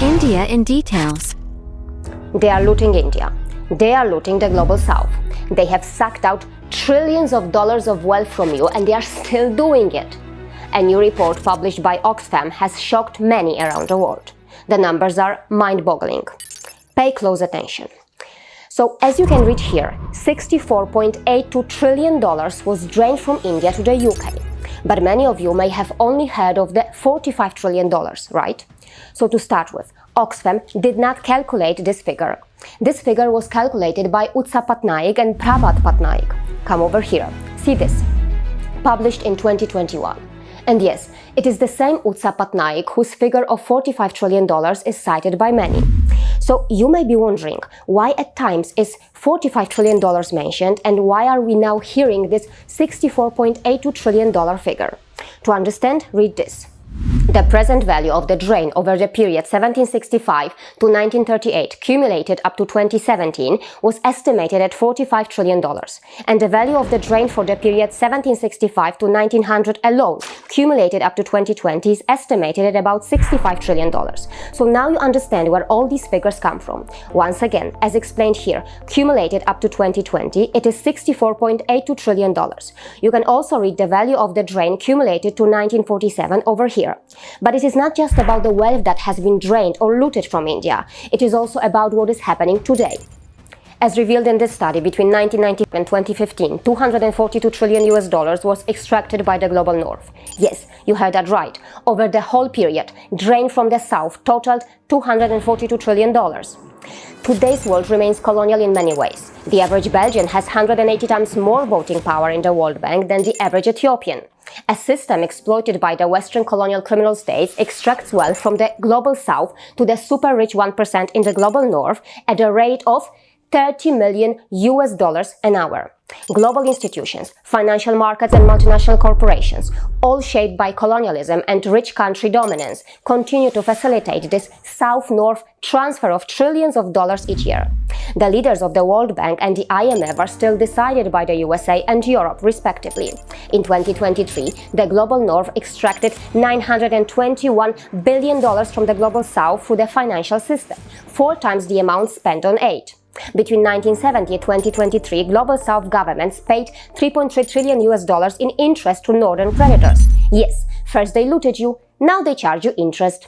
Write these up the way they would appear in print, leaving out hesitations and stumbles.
India in details. They are looting India. They are looting the global south. They have sucked out trillions of dollars of wealth from you, and they are still doing it. A new report published by Oxfam has shocked many around the world. The numbers are mind-boggling. Pay close attention. So, as you can read here, $64.82 trillion was drained from India to the UK. But many of you may have only heard of the $45 trillion, right? So to start with, Oxfam did not calculate this figure. This figure was calculated by Utsa Patnaik and Prabhat Patnaik. Come over here. See this. Published in 2021. And yes, it is the same Utsa Patnaik whose figure of $45 trillion is cited by many. So you may be wondering, why at times is $45 trillion mentioned, and why are we now hearing this $64.82 trillion figure? To understand, read this. The present value of the drain over the period 1765 to 1938, cumulated up to 2017, was estimated at $45 trillion, and the value of the drain for the period 1765 to 1900 alone, cumulated up to 2020, is estimated at about $65 trillion. So now you understand where all these figures come from. Once again, as explained here, cumulated up to 2020, it is $64.82 trillion. You can also read the value of the drain cumulated to 1947 over here. But it is not just about the wealth that has been drained or looted from India. It is also about what is happening today. As revealed in this study, between 1990 and 2015, $242 trillion was extracted by the global north. Yes, you heard that right. Over the whole period, drain from the south totaled $242 trillion. Today's world remains colonial in many ways. The average Belgian has 180 times more voting power in the World Bank than the average Ethiopian. A system exploited by the Western colonial criminal states extracts wealth from the global south to the super rich 1% in the global north at a rate of $30 million an hour. Global institutions, financial markets and multinational corporations, all shaped by colonialism and rich country dominance, continue to facilitate this south-north transfer of trillions of dollars each year. The leaders of the World Bank and the IMF are still decided by the USA and Europe, respectively. In 2023, the global north extracted $921 billion from the global south through the financial system, 4 times the amount spent on aid. Between 1970 and 2023, global south governments paid $3.3 trillion in interest to northern creditors. Yes, first they looted you, now they charge you interest.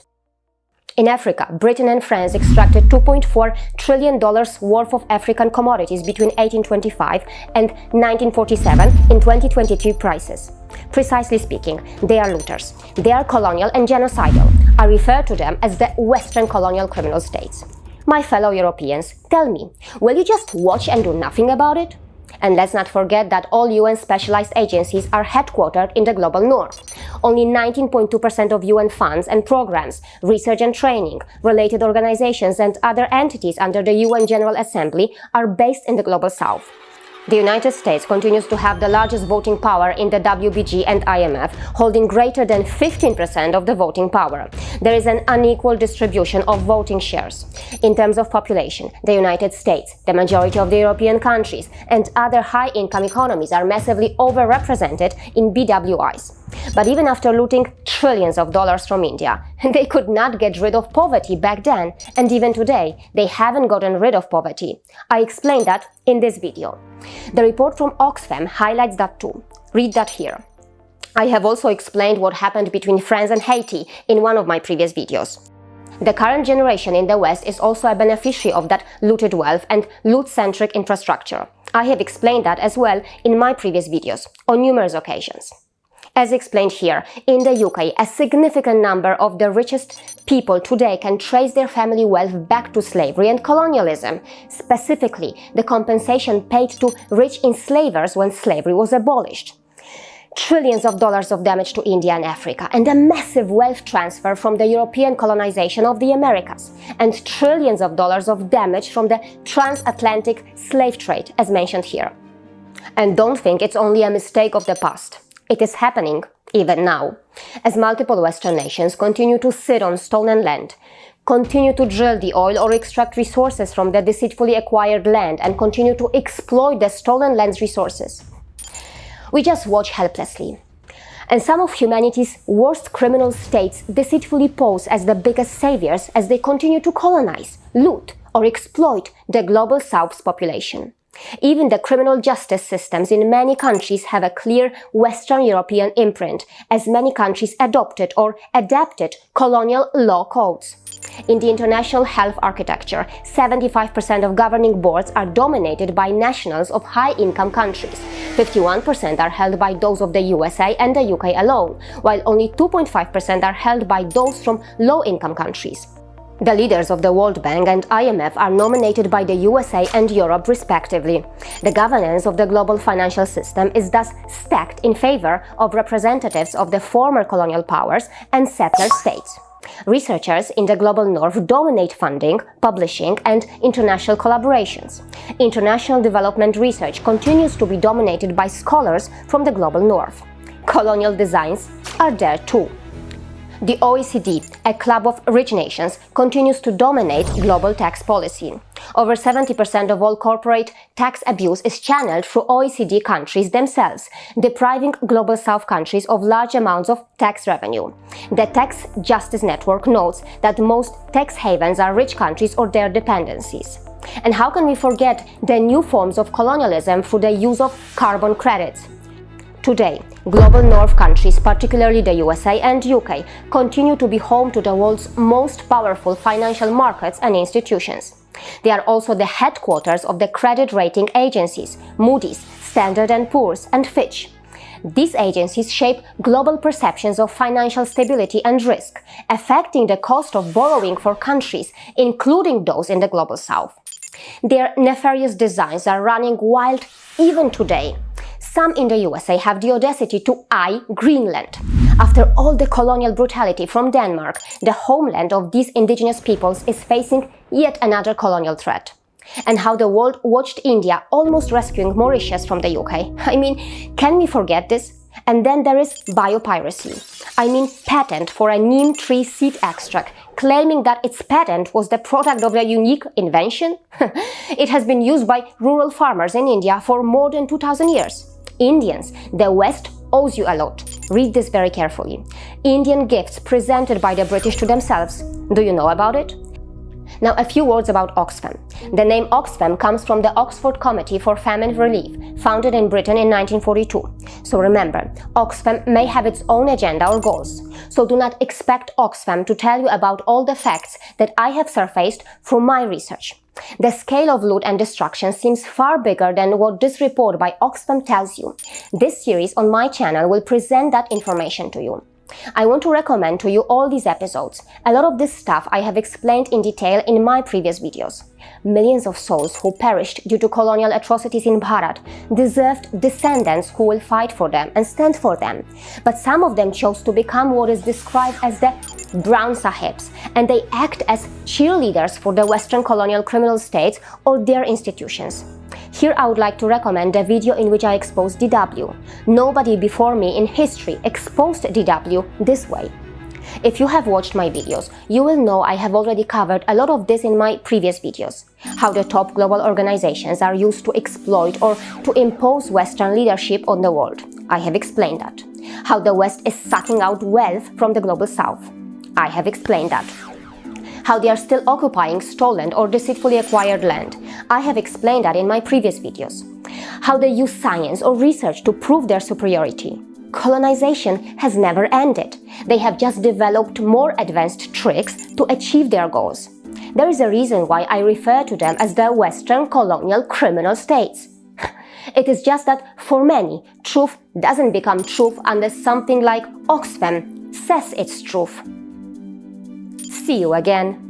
In Africa, Britain and France extracted $2.4 trillion worth of African commodities between 1825 and 1947 in 2023 prices. Precisely speaking, they are looters. They are colonial and genocidal. I refer to them as the Western colonial criminal states. My fellow Europeans, tell me, will you just watch and do nothing about it? And let's not forget that all UN specialized agencies are headquartered in the global north. Only 19.2% of UN funds and programs, research and training, related organizations and other entities under the UN General Assembly are based in the global south. The United States continues to have the largest voting power in the WBG and IMF, holding greater than 15% of the voting power. There is an unequal distribution of voting shares. In terms of population, the United States, the majority of the European countries, and other high-income economies are massively overrepresented in BWIs. But even after looting trillions of dollars from India, they could not get rid of poverty back then, and even today, they haven't gotten rid of poverty. I explained that in this video. The report from Oxfam highlights that too. Read that here. I have also explained what happened between France and Haiti in one of my previous videos. The current generation in the West is also a beneficiary of that looted wealth and loot-centric infrastructure. I have explained that as well in my previous videos on numerous occasions. As explained here, in the UK, a significant number of the richest people today can trace their family wealth back to slavery and colonialism, specifically the compensation paid to rich enslavers when slavery was abolished. Trillions of dollars of damage to India and Africa, and a massive wealth transfer from the European colonization of the Americas, and trillions of dollars of damage from the transatlantic slave trade, as mentioned here. And don't think it's only a mistake of the past. It is happening even now, as multiple Western nations continue to sit on stolen land, continue to drill the oil or extract resources from the deceitfully acquired land, and continue to exploit the stolen land's resources. We just watch helplessly. And some of humanity's worst criminal states deceitfully pose as the biggest saviors as they continue to colonize, loot, or exploit the global South's population. Even the criminal justice systems in many countries have a clear Western European imprint, as many countries adopted or adapted colonial law codes. In the international health architecture, 75% of governing boards are dominated by nationals of high-income countries. 51% are held by those of the USA and the UK alone, while only 2.5% are held by those from low-income countries. The leaders of the World Bank and IMF are nominated by the USA and Europe respectively. The governance of the global financial system is thus stacked in favor of representatives of the former colonial powers and settler states. Researchers in the global north dominate funding, publishing, and international collaborations. International development research continues to be dominated by scholars from the global north. Colonial designs are there too. The OECD, a club of rich nations, continues to dominate global tax policy. Over 70% of all corporate tax abuse is channeled through OECD countries themselves, depriving global South countries of large amounts of tax revenue. The Tax Justice Network notes that most tax havens are rich countries or their dependencies. And how can we forget the new forms of colonialism through the use of carbon credits? Today, global North countries, particularly the USA and UK, continue to be home to the world's most powerful financial markets and institutions. They are also the headquarters of the credit rating agencies, Moody's, Standard & Poor's, and Fitch. These agencies shape global perceptions of financial stability and risk, affecting the cost of borrowing for countries, including those in the global South. Their nefarious designs are running wild even today. Some in the USA have the audacity to eye Greenland. After all the colonial brutality from Denmark, the homeland of these indigenous peoples is facing yet another colonial threat. And how the world watched India almost rescuing Mauritius from the UK. I mean, can we forget this? And then there is biopiracy. I mean, patent for a neem tree seed extract, claiming that its patent was the product of a unique invention. It has been used by rural farmers in India for more than 2000 years. Indians, the West owes you a lot. Read this very carefully. Indian gifts presented by the British to themselves. Do you know about it? Now, a few words about Oxfam. The name Oxfam comes from the Oxford Committee for Famine Relief, founded in Britain in 1942. So remember, Oxfam may have its own agenda or goals. So do not expect Oxfam to tell you about all the facts that I have surfaced through my research. The scale of loot and destruction seems far bigger than what this report by Oxfam tells you. This series on my channel will present that information to you. I want to recommend to you all these episodes. A lot of this stuff I have explained in detail in my previous videos. Millions of souls who perished due to colonial atrocities in Bharat deserved descendants who will fight for them and stand for them. But some of them chose to become what is described as the Brown Sahibs, and they act as cheerleaders for the Western colonial criminal states or their institutions. Here I would like to recommend a video in which I exposed DW. Nobody before me in history exposed DW this way. If you have watched my videos, you will know I have already covered a lot of this in my previous videos. How the top global organizations are used to exploit or to impose Western leadership on the world. I have explained that. How the West is sucking out wealth from the global South. I have explained that. How they are still occupying stolen or deceitfully acquired land. I have explained that in my previous videos. How they use science or research to prove their superiority. Colonization has never ended. They have just developed more advanced tricks to achieve their goals. There is a reason why I refer to them as the Western colonial criminal states. It is just that for many, truth doesn't become truth unless something like Oxfam says it's truth. See you again.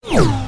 you.